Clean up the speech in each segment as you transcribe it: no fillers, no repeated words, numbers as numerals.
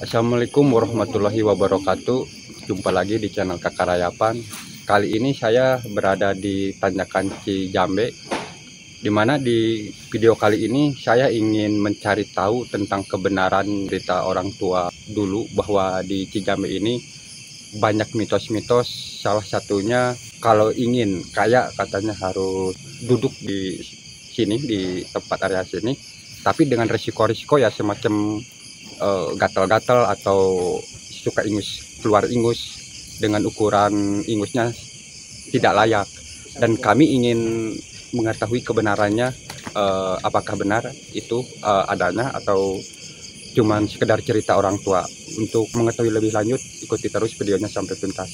Assalamualaikum warahmatullahi wabarakatuh. Jumpa lagi di channel Kakak Rayapan. Kali ini saya berada di Tanjakan Cijambe, dimana di video kali ini saya ingin mencari tahu tentang kebenaran cerita orang tua dulu, bahwa di Cijambe ini banyak mitos-mitos. Salah satunya kalau ingin kaya katanya harus duduk di sini, di tempat area sini, tapi dengan resiko-resiko ya, semacam gatal-gatal atau suka ingus, keluar ingus dengan ukuran ingusnya tidak layak. Dan kami ingin mengetahui kebenarannya, apakah benar itu adanya atau cuman sekedar cerita orang tua. Untuk mengetahui lebih lanjut, ikuti terus videonya sampai tuntas.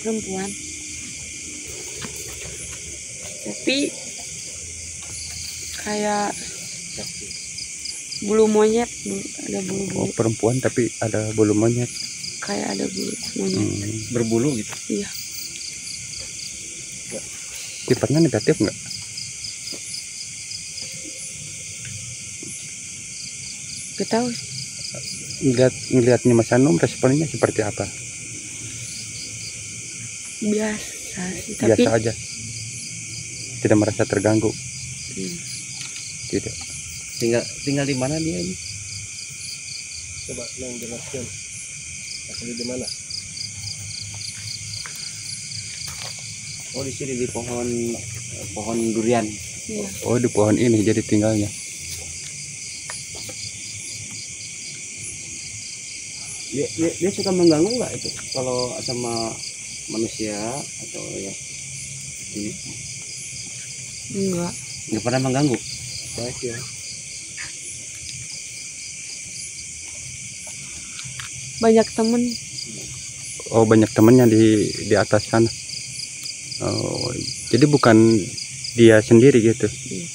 Perempuan, tapi kayak bulu monyet, ada bulu-bulu. Oh, perempuan tapi ada bulu monyet. Kayak ada bulu monyet. Berbulu gitu. Iya. Sifatnya negatif nggak? Gak tahu. Ngelihatnya Mas Anum, responnya seperti apa? Biasa sih, tapi Biasa aja, tidak merasa terganggu. Tidak. Tinggal di mana dia ini? Coba yang jelaskan. Asli di mana? Oh, di sini di pohon durian. iya. Oh, di pohon ini jadi tinggalnya. Dia suka mengganggu nggak itu kalau sama manusia atau ya ini? Nggak pernah mengganggu. Baik ya. Banyak temen. Oh, banyak temannya di atas sana. Oh, jadi bukan dia sendiri gitu. Iya.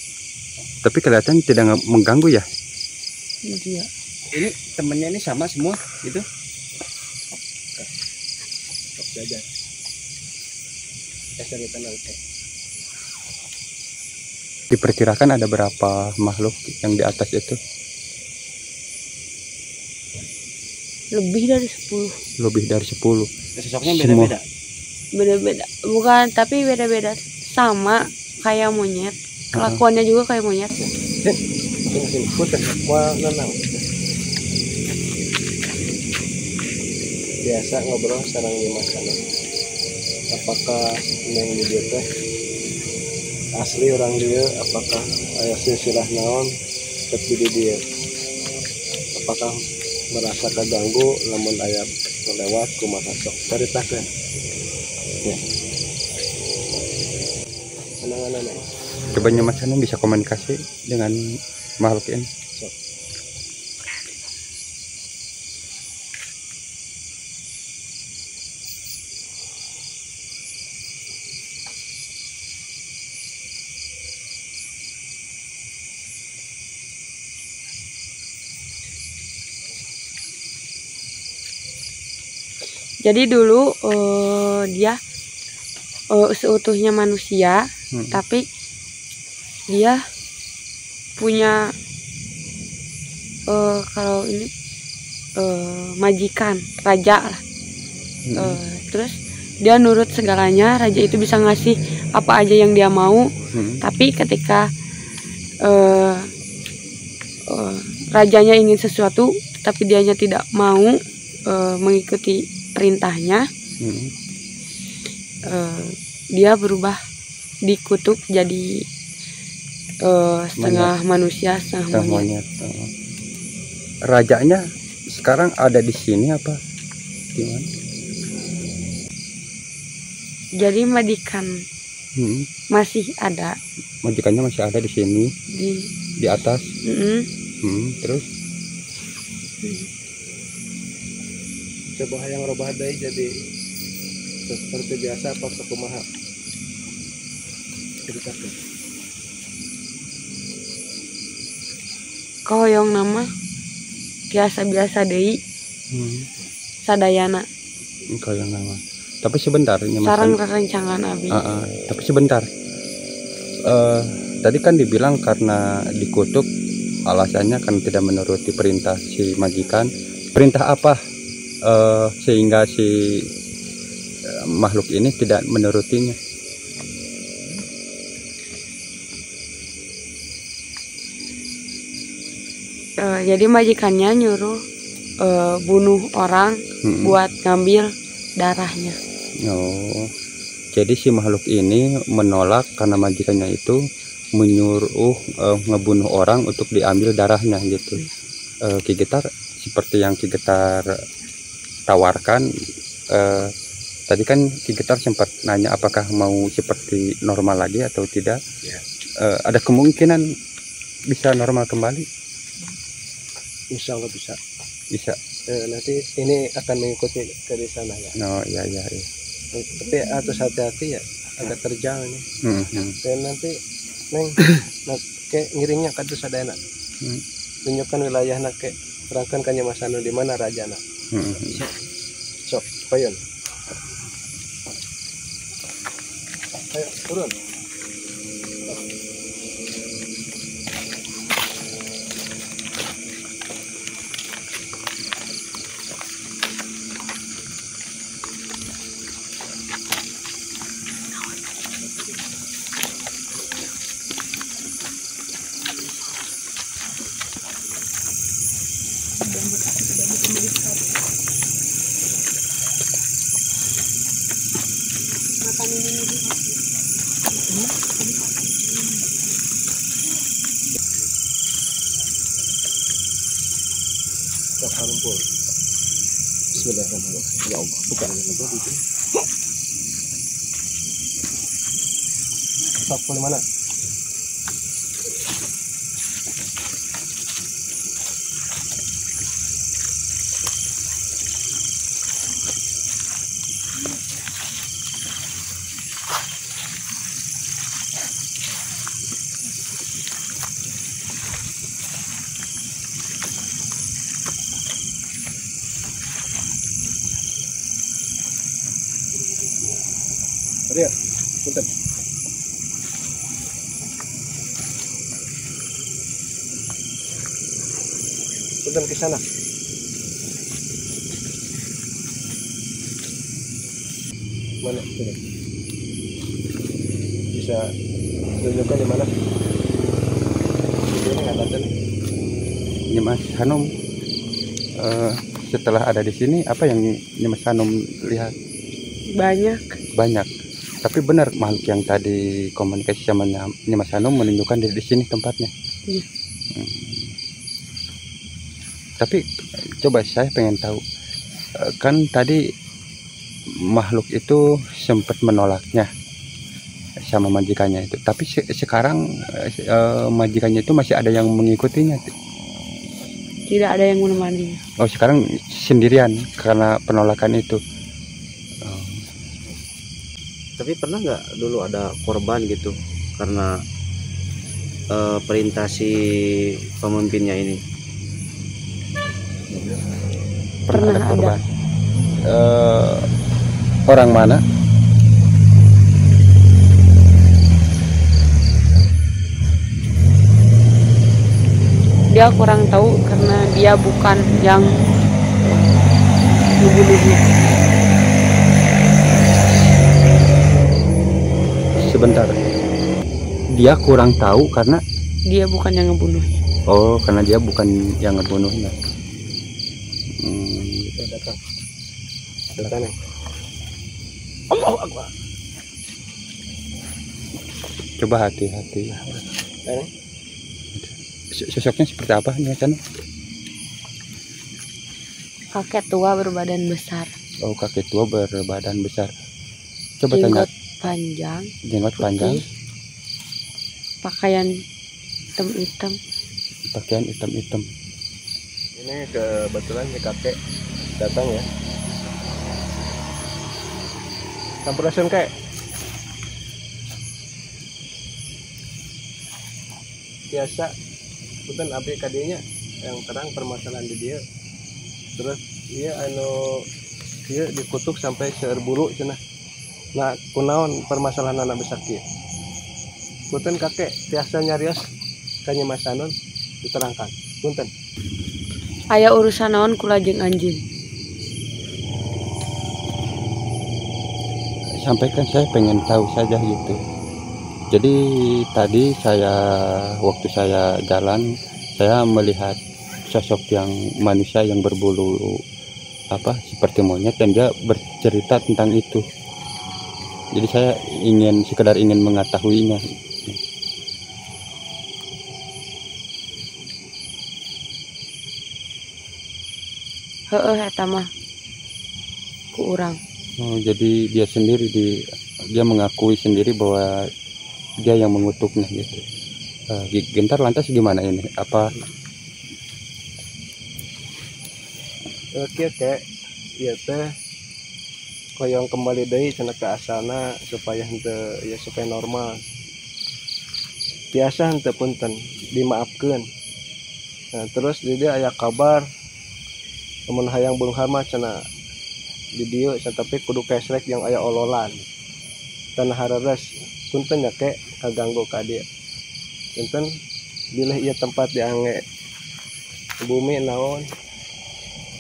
Tapi kelihatan tidak mengganggu ya. Dia. Ini temennya ini sama semua gitu? Stop saja. Cari tenang. Diperkirakan ada berapa makhluk yang di atas itu? Lebih dari 10. Lebih dari 10. Sosoknya Semua. beda-beda. Beda-beda. Bukan, tapi beda-beda. Sama kayak monyet. Kelakuannya juga kayak monyet. Sini, putar. Mau nenang. Biasa ngobrol sarang di masalah. Apakah yang di dia teh asli orang dia? Apakah ayah silsilah naon tapi di dia? Apakah merasa keganggu lamun ayah lewat kumaha sok ceritakan ya. Anak-anak Coba Mas Anum bisa komunikasi dengan makhluk ini. Jadi dulu dia seutuhnya manusia, tapi dia punya kalau ini majikan, raja lah. Terus dia nurut segalanya, raja itu bisa ngasih apa aja yang dia mau. Tapi ketika rajanya ingin sesuatu tapi dianya tidak mau mengikuti perintahnya, dia berubah dikutuk jadi setengah manusia setengah monyet. Rajanya sekarang ada di sini apa gimana? Jadi majikan masih ada Majikannya masih ada di sini di atas. Terus coba yang robah deui jadi seperti biasa apa kumaha ceritakan. koyong nama biasa-biasa deui sadayana Kau yang nama. Tapi sebentar sareng rerencangan abi. Tapi sebentar. Tadi kan dibilang karena dikutuk alasannya kan tidak menuruti perintah si majikan. Perintah apa sehingga si makhluk ini tidak menurutinya? Jadi majikannya nyuruh bunuh orang buat ngambil darahnya. Oh, jadi si makhluk ini menolak karena majikannya itu menyuruh ngebunuh orang untuk diambil darahnya gitu. Ki Getar seperti yang Ki Getar tawarkan, tadi kan Ki Getar sempat nanya apakah mau seperti normal lagi atau tidak. Ada kemungkinan bisa normal kembali? Insya Allah bisa. Nanti ini akan mengikuti ke di sana ya. Oh iya. Tapi harus hati-hati ya, agak terjal ini. Dan nanti neng kayak ngiringnya kan tuh sadayana. Tunjukkan wilayah nak ke terangkan kanya masano di mana raja nak. Sok payun. Ayo turun. Kumpul. Bismillahirrahmanirrahim. Ya Allah, bukan yang itu. Sok di mana? Ria, punten. Punten ke sana. Mana? Sini. Bisa tunjukkan di mana? Ini nggak ada nih. Ini Mas Hanum, setelah ada di sini apa yang Mas Hanum lihat? Banyak. Tapi benar makhluk yang tadi komunikasi sama Mas Hanum menunjukkan di sini tempatnya. Iya. Tapi coba saya pengen tahu, kan tadi makhluk itu sempat menolaknya sama majikannya itu. Tapi sekarang majikannya itu masih ada yang mengikutinya. Tidak ada yang menemani. Oh, sekarang sendirian karena penolakan itu. Tapi pernah nggak dulu ada korban gitu karena perintah si pemimpinnya ini? Pernah ada. korban. Orang mana? Dia kurang tahu karena dia bukan yang membunuhnya. Sebentar. Dia kurang tahu karena Dia bukan yang ngebunuhnya. oh, karena dia bukan yang ngebunuhnya. Datang. Datang nih. Allahu Akbar. Coba hati-hati. Ini Sosoknya seperti apa nih Mas Anu? Kakek tua berbadan besar, Oh, kakek tua berbadan besar. Coba tanya. jenggot panjang, Jenggot panjang, pakaian hitam-hitam. pakaian hitam-hitam. ini kebetulan si kakek datang ya. Sampurasun kek. Biasa bukan abdi kadinya yang terang permasalahan di dia. Terus dia dia dikutuk sampai serburu cenah. Nah, kunaon permasalahan anak besar kieu. Punten kakek biasa nyarios ka Nyi Mas Anun diterangkan. Punten. Aya urusan naon kula jeung anjeun. Sampaikan, saya pengen tahu saja gitu. Jadi tadi waktu saya jalan, saya melihat sosok yang manusia yang berbulu seperti monyet, dan dia bercerita tentang itu. Jadi saya sekedar ingin mengetahuinya. Heeh, eta mah ku urang. Oh, jadi dia sendiri dia mengakui sendiri bahwa dia yang mengutuknya gitu. Gentar lantas gimana ini? Apa Kieu kek ieu teh koyong kembali deui cenah ke asalna supaya supaya normal. Biasa henteu punten dimaafkeun. Nah, terus di dia aya kabar lamun hayang beunghar mah cenah di dieu tapi kudu kesrek yang aya ololan. Tanah hareres punten nya kek kaganggu ka dieu. Punten bilih ieu tempat diange bumi naon.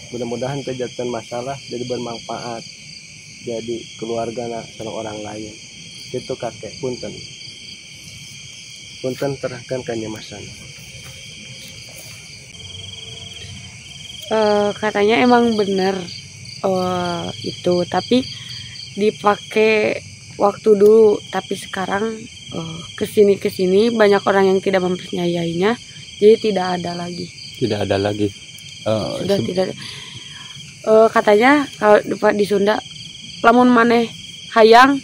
Mudah-mudahan kejadian masalah jadi bermanfaat jadi keluarga sareng orang lain. Itu kakek punten terahkan ka Nyi Mas Anun. Katanya emang bener itu, tapi dipakai waktu dulu, tapi sekarang kesini banyak orang yang tidak mempercayainya, jadi tidak ada lagi. Sudah tidak ada. Katanya kalau di Sunda lamun maneh hayang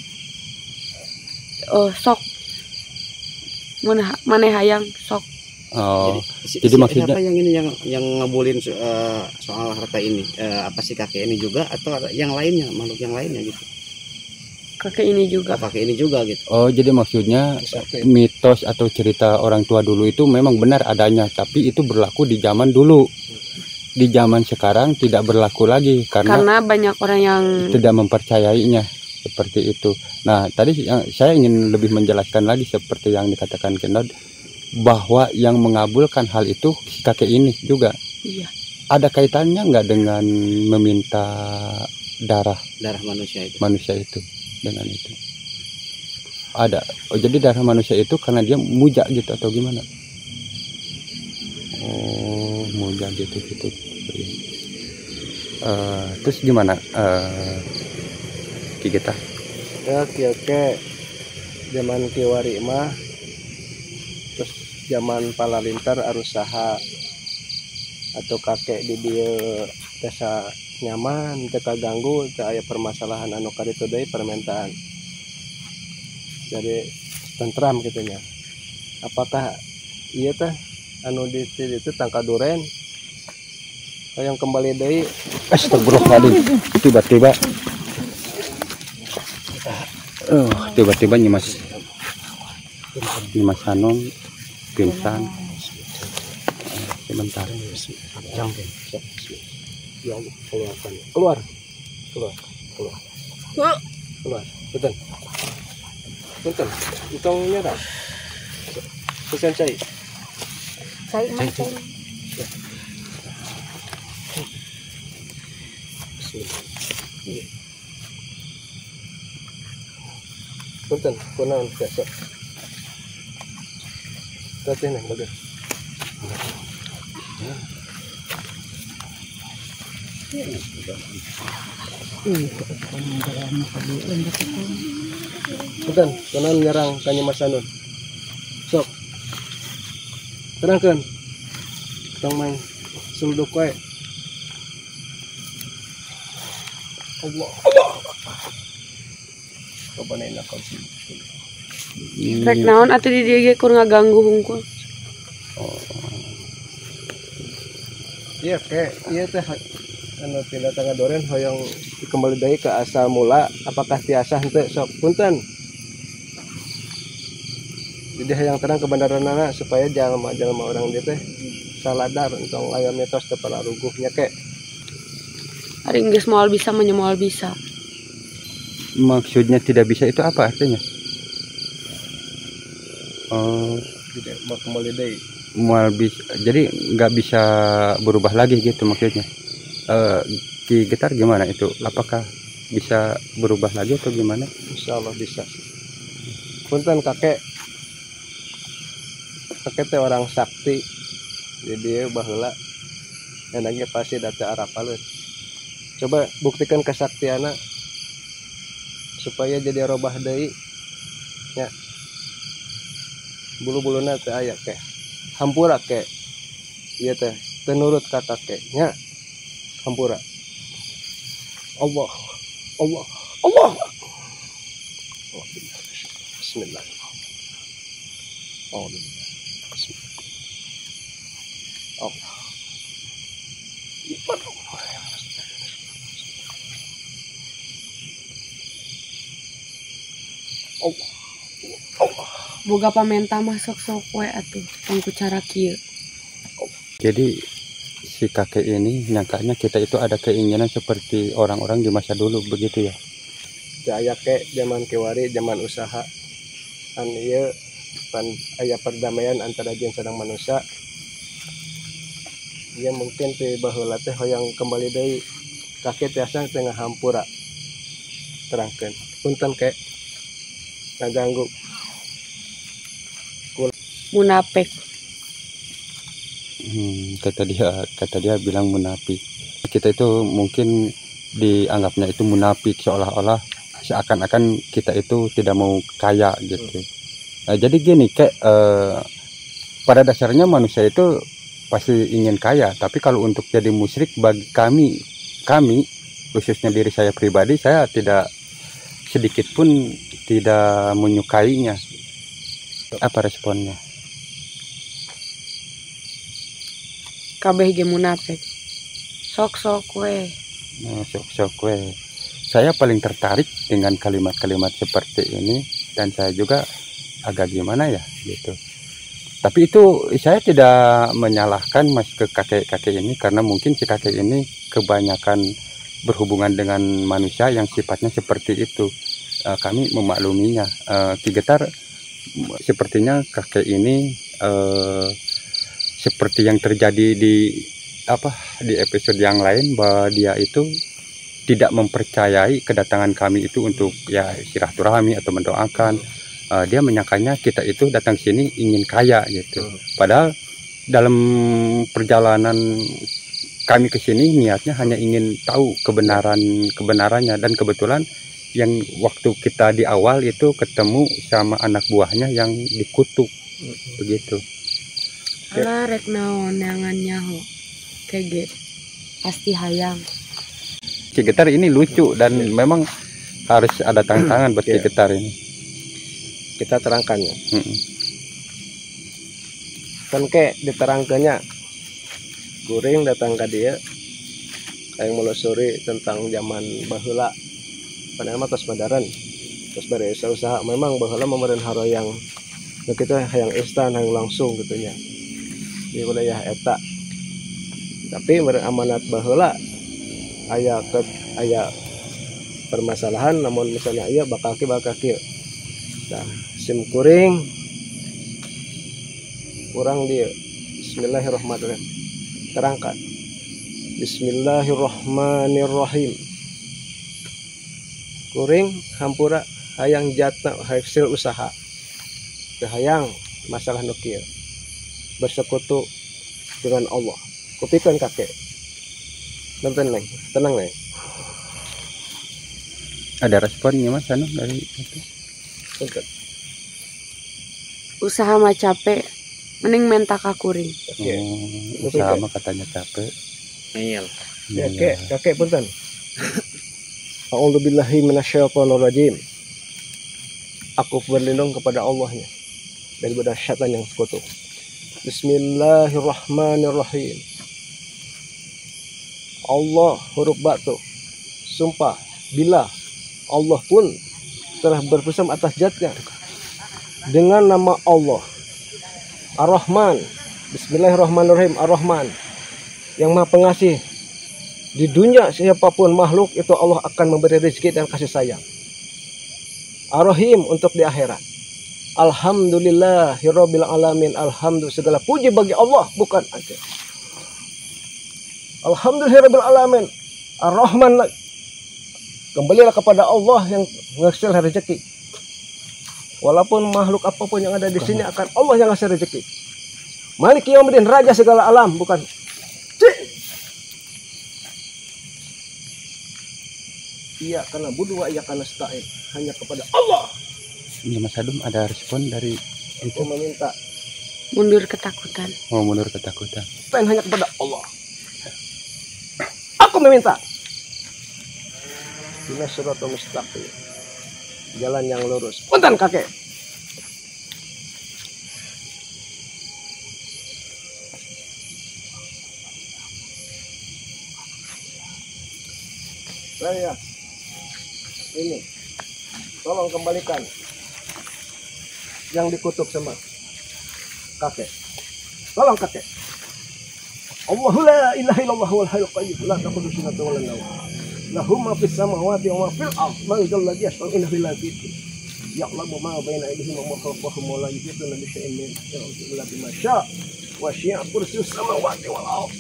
sok maneh hayang sok. Oh, jadi maksudnya siapa yang ini yang ngebulin soal harta ini? Apa sih kakek ini juga atau yang lainnya, makhluk yang lainnya gitu? Kakek ini juga. Kakek ini juga gitu. Oh, jadi maksudnya mitos atau cerita orang tua dulu itu memang benar adanya, tapi itu berlaku di zaman dulu. Di zaman sekarang tidak berlaku lagi karena banyak orang yang tidak mempercayainya seperti itu. Nah, tadi saya ingin lebih menjelaskan lagi seperti yang dikatakan Kendod, bahwa yang mengabulkan hal itu si kakek ini juga. Iya. Ada kaitannya nggak dengan meminta darah manusia itu dengan itu? Ada. Oh, jadi darah manusia itu karena dia muja gitu atau gimana? Oh, muja gitu. Terus gimana kita? Ya kieu zaman kiwari mah terus zaman palalintar arus saha atau kakek di dieu desa nyaman teu kaganggu teu aya permasalahan anu kaditu deui permintaan. Jadi tentram gitunya. Apakah ieu teh anu di itu tangka duren yang kembali deui? Astagfirullahaladzim. Tiba-tiba Nyi Mas Anun pingsan. Sebentar. Ya Allah, keluar. Betul. Itong nyerah. Pesan cai. Punten, kunaon biasa. Tateh nang bagus. Punten, kunaon nyerang ka Nyi Mas Anun. terangkan tong main sulduk wae. Allah coba nena kau sih. Rek naon atuh di dieu ge kur ngaganggu hungkul. Iya kayak iya teh anu tina tengah doren hoyong kembali deui ke asal mula apakah tiasa henteu sok punten. Jadi hayang terang ke bandaranana supaya jalma-jalma orang dia teh saladar entong aya mitos teu pala ruguhnya kek. Ari geus moal bisa menyemoal bisa. Maksudnya tidak bisa itu apa artinya? Oh, Tidak mau kembali deui. jadi nggak bisa berubah lagi gitu maksudnya. Ki Getar gimana itu? Apakah bisa berubah lagi atau gimana? Insyaallah bisa. Punten kakek. Kakek teh orang sakti. Jadi baheula enaknya pasti data arapaleun. Coba buktikan kesaktiana supaya jadi robah deui nya. Bulu-buluna teh aya ke hampura ke ieu teh teu nurut ka kakek nya hampura. Allah Allah Allah. Bismillah. Allah. Allah. Allah. Allah. Boga pamenta mah sok-sok we atuh tong ku cara kieu. Jadi si kakek ini nyangkanya kita itu ada keinginan seperti orang-orang di masa dulu begitu ya. Jaya ke zaman kewari zaman usaha kan ieu pan aya perdamaian antara jin sareng manusia. Ia mungkin teh baheula teh hoyong kembali deui kakek tiasa tengah hampura. Terangkeun. Punten kek ngaganggu. Munafik. Kata dia bilang munafik. Kita itu mungkin dianggapnya itu munafik seolah-olah seakan-akan kita itu tidak mau kaya gitu. Jadi gini pada dasarnya manusia itu pasti ingin kaya, tapi kalau untuk jadi musyrik bagi kami khususnya diri saya pribadi, saya tidak sedikit pun tidak menyukainya. Apa responnya? Kabeh ge munafik. Sok-sok we. Sok-sok we. Saya paling tertarik dengan kalimat-kalimat seperti ini dan saya juga agak gimana ya gitu. Tapi itu saya tidak menyalahkan mas ke kakek-kakek ini karena mungkin si kakek ini kebanyakan berhubungan dengan manusia yang sifatnya seperti itu. Kami memakluminya. Ki Getar sepertinya kakek ini seperti yang terjadi di episode yang lain bahwa dia itu tidak mempercayai kedatangan kami itu untuk ya silaturahmi atau mendoakan. Dia menyangkanya kita itu datang sini ingin kaya gitu. Padahal dalam perjalanan kami ke sini niatnya hanya ingin tahu kebenarannya, dan kebetulan yang waktu kita di awal itu ketemu sama anak buahnya yang dikutuk begitu. Alah rek naon neangannya ho. Kege pasti hayang. Ki Getar ini lucu dan memang harus ada tantangan buat Ki Getar ini. Kita terangkannya. Kan ke diterangkannya guring datang ke dia yang melusuri tentang zaman baheula padahal tos madaran terus beres usaha memang baheula memeran haroyang kita hayang instan hayang langsung gitunya di wilayah eta tapi amanat baheula aya permasalahan namun misalnya iya bakal kieu nah sim kuring kurang dia bismillahirrahmanirrahim terangkan bismillahirrahmanirrahim kuring hampura hayang jatna hasil usaha hayang masalah nukil bersekutu dengan Allah kupikeun kakek nonton neng tenang neng ada responnya mas anu dari itu usaha mah capek mending menta kakuring. Oke. Sama katanya capek. Ngeyel. Ya, kakek punten. A'udzubillahi minasyaitonirrajim. Aku berlindung kepada Allahnya daripada syaitan yang sekutu. Bismillahirrahmanirrahim. Allah huruf batu. Sumpah bila Allah pun telah berpesan atas zatnya dengan nama Allah Ar-Rahman. Bismillahirrahmanirrahim. Ar-Rahman yang Maha Pengasih. Di dunia siapapun makhluk itu Allah akan memberi rezeki dan kasih sayang. Ar-Rahim untuk di akhirat. Alhamdulillahirabbil alamin. Alhamdulillah, segala puji bagi Allah, bukan aja. Alhamdulillahirabbil alamin. Ar-Rahman, kembalilah kepada Allah yang ngasih rezeki. Walaupun makhluk apapun yang ada di sini akan Allah yang ngasih rezeki. Malik Yaumiddin, raja segala alam, bukan. Iya karena budu wa iya karena nasta'in, hanya kepada Allah. Ini Mas Adum ada respon dari itu, Aku meminta Mundur ketakutan. mau mundur ketakutan. pengen hanya kepada Allah. Aku meminta Dina suratul mustaqim, jalan yang lurus. Punten kakek. Saya ini tolong kembalikan yang dikutuk sama kakek. Tolong kakek. Allahu la ilaha illallah wal hayyul qayyum la ta'khudhuhu sinatun wa la nawm. Lahu ma fis samawati wa ma fil ardh. Man dzal ladzi yashfa'u indahu illa bi'idznihi. Ya'lamu ma baina aydihim wa ma khalfahum wa la yuhituna bi syai'in min ilmihi illa bima syaa'. Wa syi'a kursiyyus samawati wal ardh.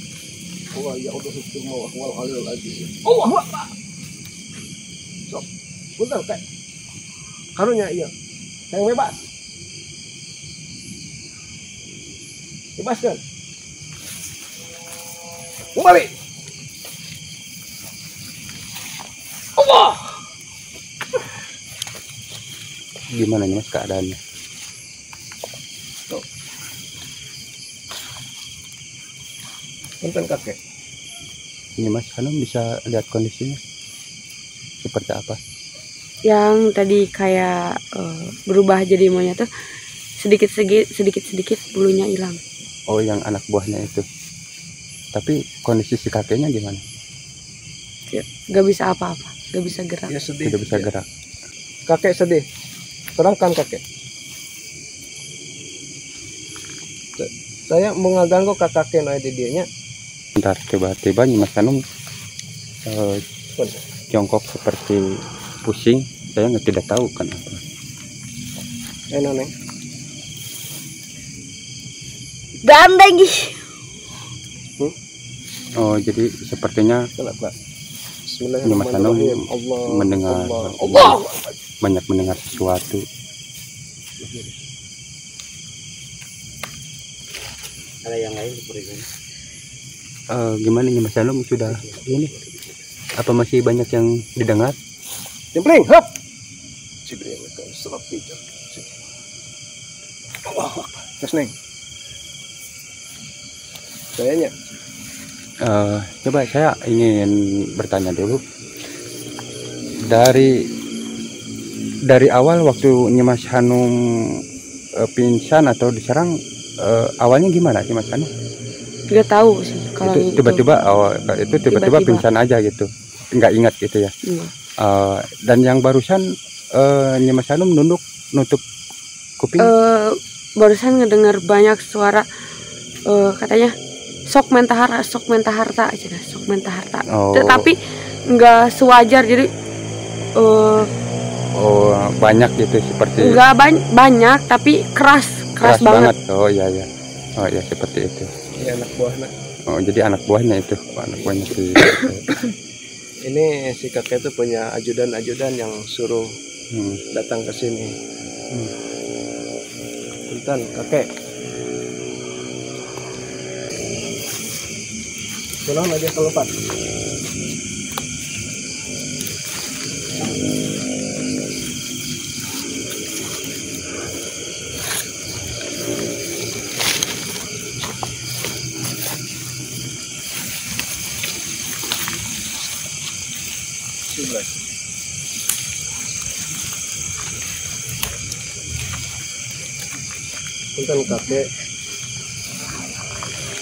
Wa ya'uduhu hifdhuhuma wa huwal 'aliyyul 'azim. Allahu akbar. Sok. Punten kek. Karunya iya. Yang bebas. Bebaskan. Kembali. Allah. Gimana nih Mas keadaannya? Punten kakek. Ini Mas Hanum bisa lihat kondisinya seperti apa? Yang tadi kayak berubah jadi monyet tuh sedikit bulunya hilang. Oh, yang anak buahnya itu. Tapi kondisi si kakeknya gimana? Gak bisa apa-apa, gak bisa gerak. Ya sedih. Tidak bisa gerak. Kakek sedih. Terangkan kakek. Saya mau ngaganggu kakek di dianya. Bentar, tiba-tiba nih Mas Hanum jongkok seperti pusing. Saya tidak tahu kenapa. Neng. Gandeng. Oh, jadi sepertinya Kenapa? ini Mas Hanum Bismillahirrahmanirrahim. Allah. mendengar Allah. banyak mendengar sesuatu. Ada yang lain seperti ini. Gimana nih Mas Hanum, sudah ini? Apa masih banyak yang didengar? Jempling, hop. Serap bijak. Allah. Terus neng. Sayanya. Coba saya ingin bertanya dulu, dari awal waktu Mas Hanum pingsan atau diserang, awalnya gimana sih Mas Hanum? Gak tahu sih kalau itu. Tiba-tiba pingsan aja gitu, nggak ingat gitu ya. Iya. Dan yang barusan Mas Hanum nutup kuping. Barusan ngedengar banyak suara katanya sok mentah harta aja, sok mentah harta. Oh. Tapi nggak sewajar, jadi Banyak gitu seperti. nggak banyak tapi keras banget. Oh iya. Oh ya, seperti itu. Ini anak buahnya. Oh, jadi anak buahnya itu, anak buahnya si Ini si kakek itu punya ajudan yang suruh datang ke sini. Punten kakek. Tolong aja kelupat. 12. Punten kakek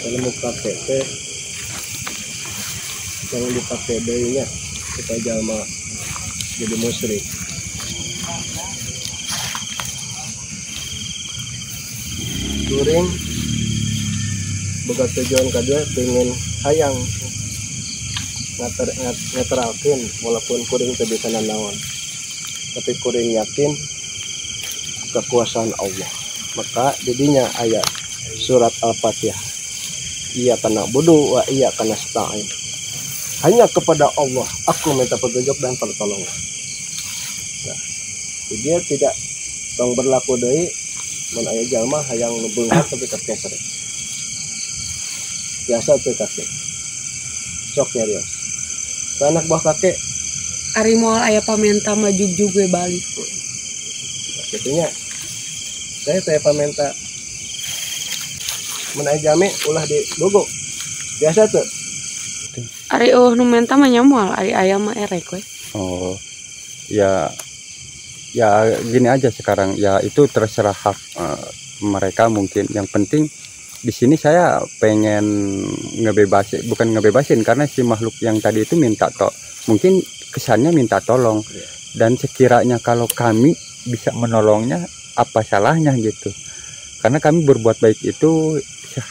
ilmu kakek teh yang dipakai dayanya supaya jalma jadi musyrik. Kuring boga tujuan kedua pengen hayang ngateralkeun walaupun kuring teu bisa nanaon, tapi kuring yakin kekuasaan Allah. Maka didinya ayat surat Al-Fatihah, iya kana budu wa iya kana stain, hanya kepada Allah aku minta petunjuk dan pertolongan. Nah, dia tidak tong berlaku deui mun aya jalma hayang beunghar tapi kekeser. Biasa tuh kakek sok nyarios anak buah kakek Ari moal aya pamenta maju juga balik. gitunya. Saya pamenta mun aya jame ulah di gogo. Biasa tuh. Ari nu menta mah nya moal, ari aya mah erek we. Oh, ya gini aja sekarang, ya itu terserah hak mereka mungkin. Yang penting di sini saya pengen bukan ngebebasin, karena si makhluk yang tadi itu minta mungkin kesannya minta tolong, dan sekiranya kalau kami bisa menolongnya apa salahnya gitu, karena kami berbuat baik itu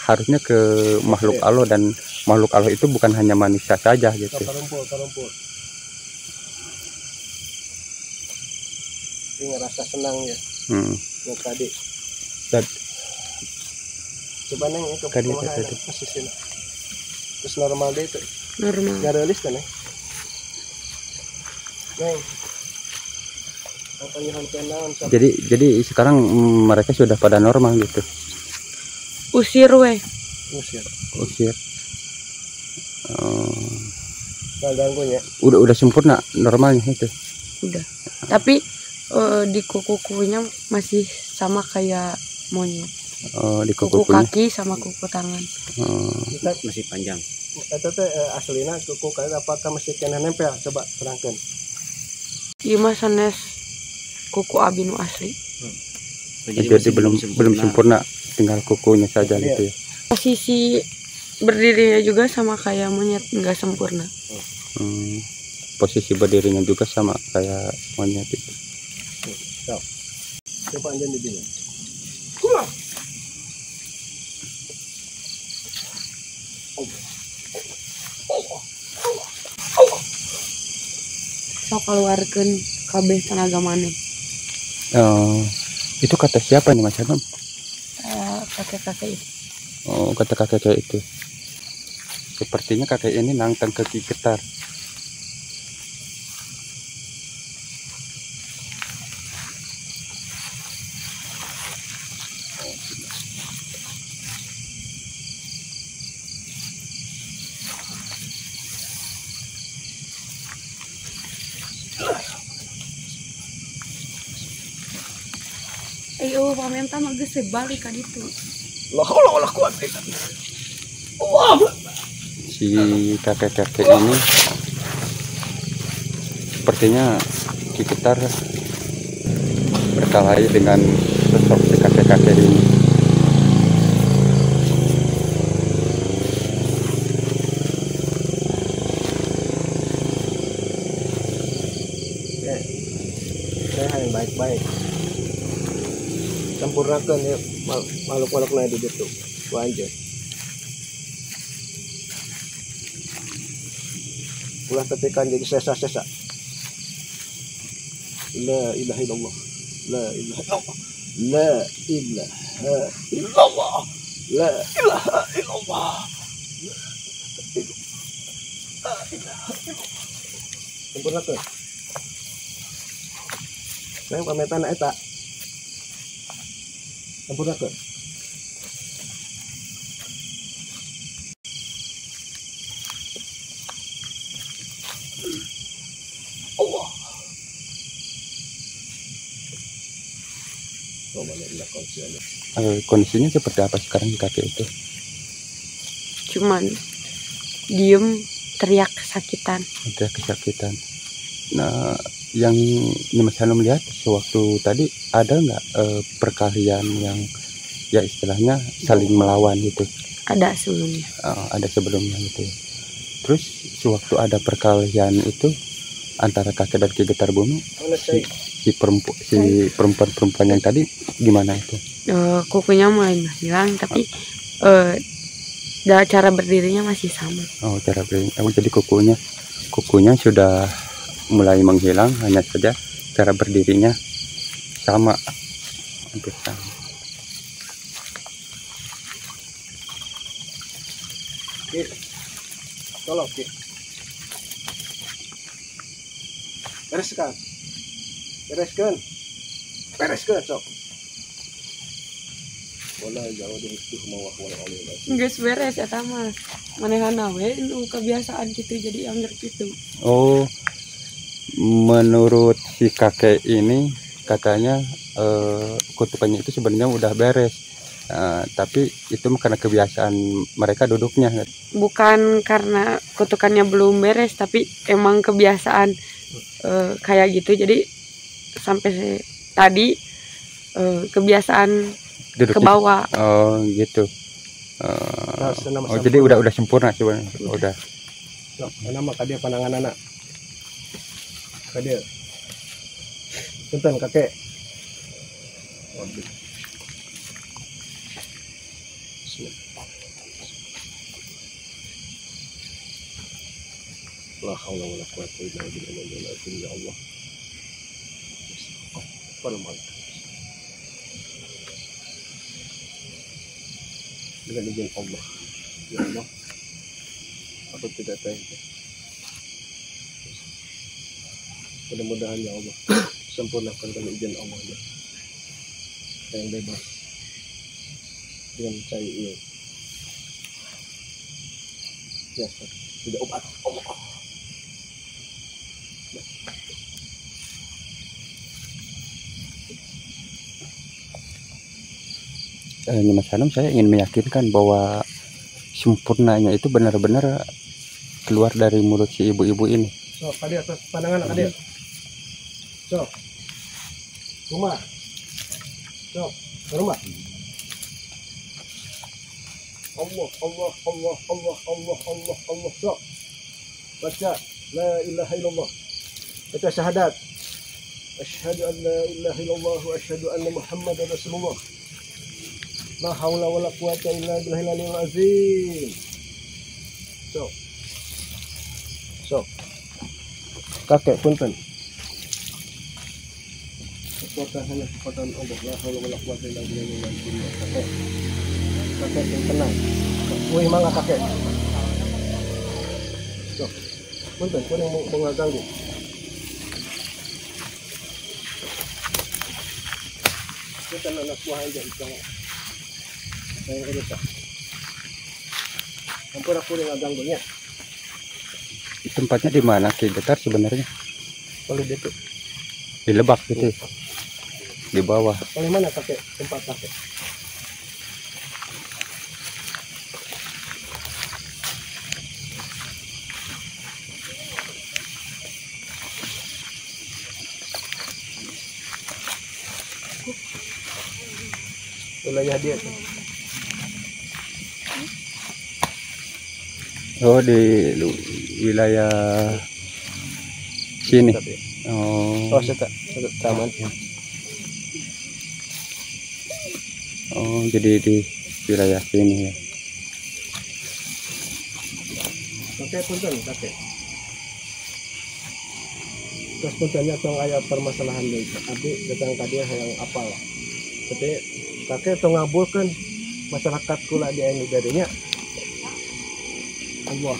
harusnya ke makhluk Allah, dan makhluk Allah itu bukan hanya manusia saja gitu. Karumpul. Ini ngerasa senang ya. Yang tadi. Coba neng ke posisi terus normal deh itu. Normal. Nggak realis kan ya? Neng. Jadi sekarang mereka sudah pada normal gitu. Usir we. Usir. Nggak ganggu ya? Udah sempurna normalnya itu. Udah. Tapi di kuku-kukunya masih sama kayak monyet. Di kuku kaki sama kuku tangan. Kita masih panjang. Itu teh aslina kuku kaki apakah masih kena nempel? Coba terangkan. Iya mah sanes kuku abi nu asli. Jadi belum sempurna, tinggal kukunya saja gitu ya. Posisi berdirinya juga sama kayak monyet, nggak sempurna. Posisi berdirinya juga sama kayak monyet itu. Coba anjing di sini. Sok keluarkan kabeh tenaga maneh. Itu kata siapa nih Mas Anam? Kakek-kakek itu. Oh, kata kakek itu. Sepertinya kakek ini nantang ke Ki Ketar. Pamenta mah geus balik ka ditu. Allah kuat. Si kakek-kakek ini sepertinya Ki Ketar berkelahi dengan sosok si kakek-kakek ini. Saya yang baik-baik. Sempurnakan ya makhluk-makhluk lain di situ. Lanjut. Ulah tepikan jadi sesa-sesa. La ilaha illallah. La ilaha illallah. La ilaha illallah. La ilaha illallah. Sempurnakan. Saya pametan eta. Sempurnakan. Allah. Kondisinya seperti apa sekarang kakek itu? Cuman diem, teriak kesakitan. Ada kesakitan. Nah, yang Mas Hanum lihat sewaktu tadi ada nggak perkelahian yang ya istilahnya saling melawan gitu? Ada sebelumnya. Ada sebelumnya gitu ya. Terus sewaktu ada perkelahian itu antara kakek dan Ki Getar Bumi, si perempuan yang tadi gimana itu? Kukunya mulai hilang, tapi cara berdirinya masih sama. Cara berdiri. Jadi kukunya sudah mulai menghilang, hanya saja cara berdirinya sama, hampir sama. Oke, tolong Ki. Bereskan, sok. Wala jauh dari itu mau wala Allah. Geus beres eta mah. Manehana we nu kebiasaan gitu jadi angger gitu. Menurut si kakek ini katanya kutukannya itu sebenarnya udah beres. Tapi itu karena kebiasaan mereka duduknya. Bukan karena kutukannya belum beres, tapi emang kebiasaan kayak gitu. Jadi sampai tadi kebiasaan Duduknya ke bawah. Gitu. Jadi udah sempurna sebenarnya. Udah. Nama kadia panangan anak. Kadia. Punten kakek. La haula wala quwwata illa billah ya Allah. Dengan izin Allah, ya Allah, aku tidak tahu. Mudah-mudahan ya Allah sempurnakan dengan izin Allah ya. Yang bebas dengan saya ini. Ya, tidak obat Allah. Mas Hanum, saya ingin meyakinkan bahwa sempurnanya itu benar-benar keluar dari mulut si ibu-ibu ini. So, tadi atas pandangan adik. So, rumah. So, rumah. Allah. So, baca la ilaha illallah. Baca syahadat. Asyhadu an la ilaha illallah wa asyhadu anna Muhammadar Rasulullah. La haula wala quwwata illa billahil azim. So. Kakek punten. Kekuatan hanya kekuatan Allah. La haula wala quwwata illa billahil azim. Kakek yang tenang. Wih mangga kakek. So. Punten, kurang mau ngaganggu. Kita anak buah aja di sana. Saya udah hampir aku udah ngaganggunya. Tempatnya di mana Ki Getar sebenarnya? Kalau dia tuh Di Lebak gitu. Di bawah. kalau mana kakek tempat kakek? Wilayah dia tuh. Di wilayah sini. Oh, saya taman. Jadi di wilayah sini ya. Kakek punten kakek. Terus puntennya tong aya permasalahan deui. Abdi datang ka dia hayang apal. Tapi kakek tong ngabulkeun masyarakat kula di anu gadenya. Allah.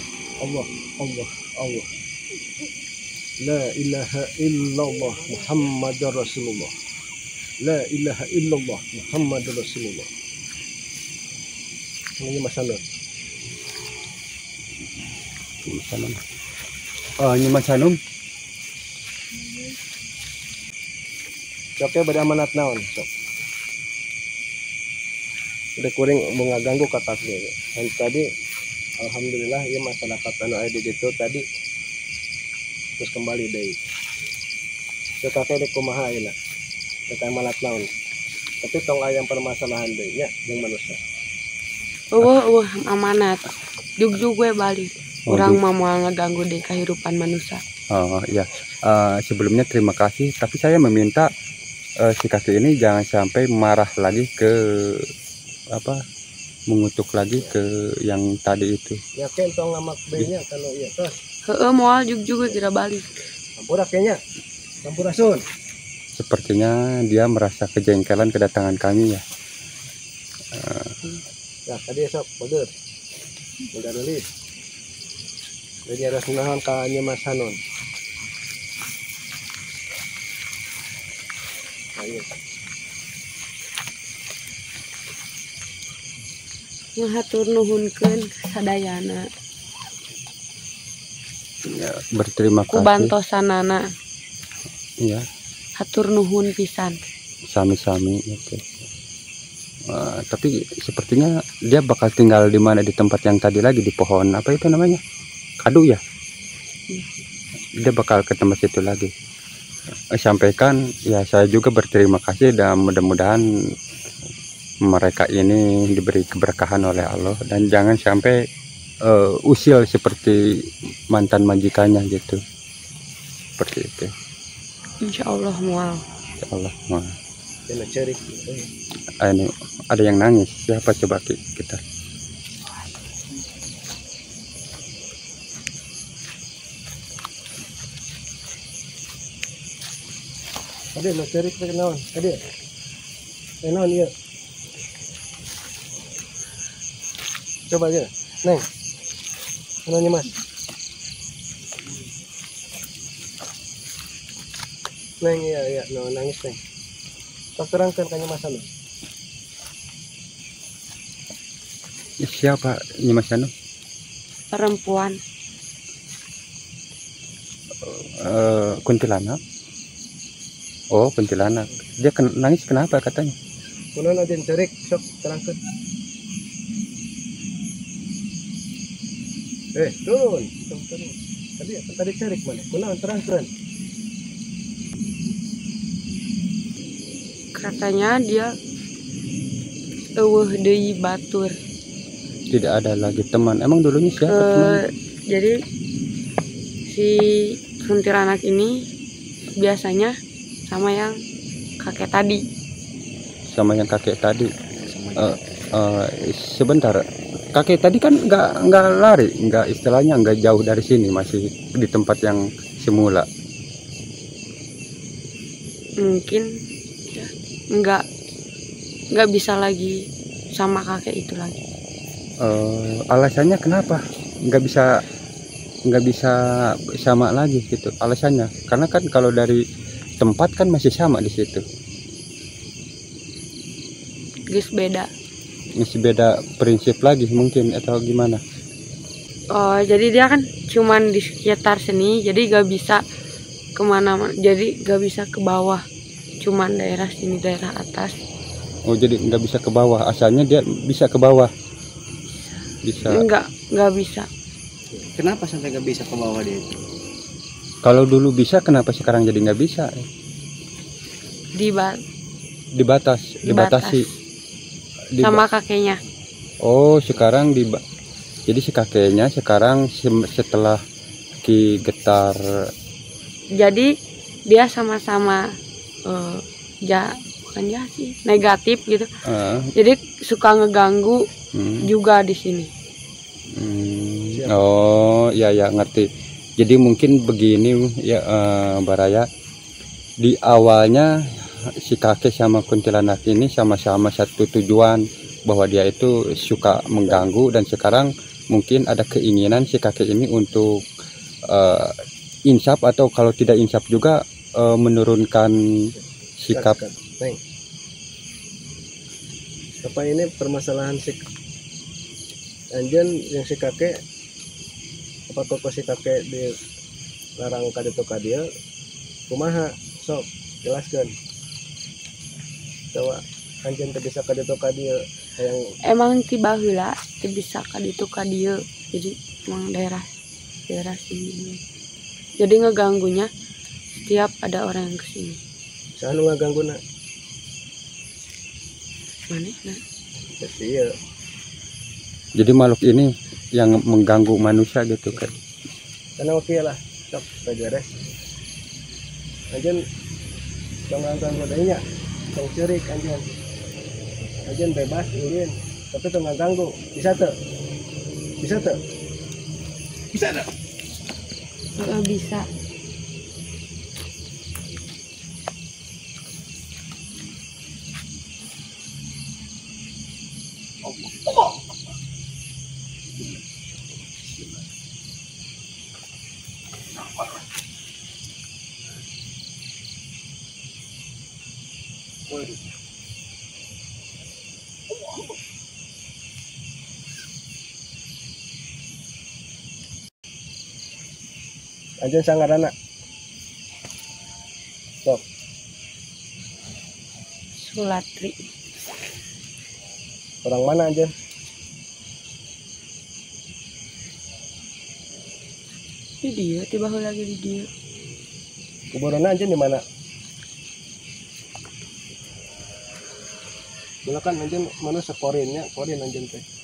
La ilaha illallah Muhammadar Rasulullah. La ilaha illallah Muhammadar Rasulullah. Ini Mas Hanum. Ini Mas Hanum. Oke, beda amanat naon, sok. Udah kuring mau ngaganggu kata dia. Dan tadi alhamdulillah ya masyarakat anu aya di ditu tadi terus kembali deui. kakek dek kumaha ayeuna kakek malat naon tapi tong ayam permasalahan deui nya jeung manusia amanat juk gue balik Oh, orang mah mau ngeganggu di kehidupan manusia. Oh ya, sebelumnya terima kasih. Tapi saya meminta si kakek ini jangan sampai marah lagi ke apa, mengutuk lagi ke yang tadi itu. yakin tong ngamak deui nya kalau ieu tos Moal juk gue kira balik. campur kayaknya campur asun Sepertinya dia merasa kejengkelan kedatangan kami ya. nah tadi sok bager udah nulis jadi harus nahan ka Nyimas Hanon ayo Ngahatur nuhunkeun sadayana Ya, berterima ku kasih. bantosanana Ya, hatur nuhun pisan. sami-sami gitu. Tapi sepertinya dia bakal tinggal di mana, di tempat yang tadi lagi, di pohon apa itu namanya, kadu ya. Dia bakal ke tempat situ lagi. Sampaikan ya, saya juga berterima kasih dan mudah-mudahan mereka ini diberi keberkahan oleh Allah dan jangan sampai usil seperti mantan majikannya gitu, seperti itu. Insya Allah mual. Ya Allah, wah. kena cerik Ini ada yang nangis, siapa coba kita? tadi mau cerik ke naon tadi naon ieu coba aja neng naonnya mas neng iya no nangis neng tak terangkan kanya mas anu Siapa Nyimas Anu? Perempuan Kuntilanak. Oh, kuntilanak. Dia nangis kenapa katanya? kunaon aden cerik sok terangkan turun tadi cerik mana kunaon terangkan katanya dia deui batur. Tidak ada lagi teman. Emang dulunya siapa teman? Jadi si kuntilanak ini biasanya sama yang kakek tadi. Sama yang kakek tadi. Sebentar. Kakek tadi kan nggak lari, nggak istilahnya nggak jauh dari sini, masih di tempat yang semula. Mungkin ya, nggak bisa lagi sama kakek itu lagi. Alasannya kenapa nggak bisa sama lagi gitu? Alasannya karena kan kalau dari tempat kan masih sama di situ, Geus beda. masih beda prinsip lagi mungkin atau gimana? Oh, jadi dia kan cuman di sekitar sini, jadi gak bisa kemana-mana, jadi gak bisa ke bawah, cuman daerah sini, daerah atas. Oh, jadi nggak bisa ke bawah. Asalnya dia bisa ke bawah. Bisa. Nggak bisa. Kenapa sampai nggak bisa ke bawah dia itu? Kalau dulu bisa, kenapa sekarang jadi nggak bisa? Dibatasi. Sama kakeknya. Oh, sekarang jadi si kakeknya sekarang setelah Ki Getar. Jadi dia sama-sama bukan ya sih, negatif gitu. Jadi suka ngeganggu juga di sini. Oh, ya ngerti. Jadi mungkin begini ya, Baraya. Di awalnya si kakek sama kuntilanak ini sama-sama satu tujuan, bahwa dia itu suka mengganggu, dan sekarang mungkin ada keinginan si kakek ini untuk insaf, atau kalau tidak insaf juga menurunkan sikap. Neng, apa ini permasalahan si anjen yang si kakek apa kok si kakek di larang kadeto dia kumaha sok jelaskan coba anjen teu bisa kadeto dia yang Emang tiba heula teu bisa ka ditu ka dieu. Jadi emang daerah sini. Jadi ngeganggunya setiap ada orang yang kesini. Saya nu ngaganggu na. Mana? Nah, Iya. Jadi makhluk ini yang mengganggu manusia gitu kan. Karena oke lah, sok beres. Anjen tong ngaganggu deui nya. Tong ceurik anjen. Anjen bebas ulin, tapi tong ngaganggu. Bisa teu? Bisa teu? Bisa teu? bisa. Anjen sangarana. Sok. Sulatri. Orang mana anjen? Di dia, tiba lagi di dia. Kuburanna anjen di mana? Bila kan anjen mana sekorinnya, korin anjen teh.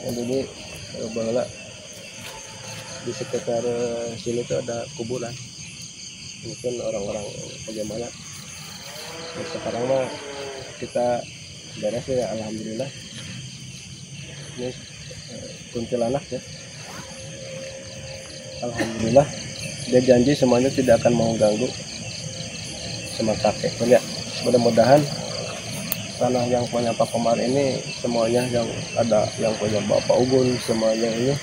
Jadi bahwa di sekitar sini tuh ada kuburan, mungkin orang-orang bagaimana. Nah, sekarang mah kita beres ya, alhamdulillah. Ini kuntilanak ya, alhamdulillah. Dia janji semuanya tidak akan mau ganggu sama kakek. Ya, mudah-mudahan tanah yang punya Pak Komar ini semuanya, yang ada yang punya Bapak Ugun, semuanya ini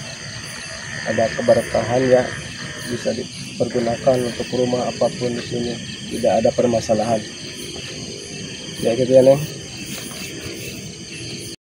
ada keberkahan ya, bisa dipergunakan untuk rumah apapun di sini, tidak ada permasalahan. Ya gitu ya Neng.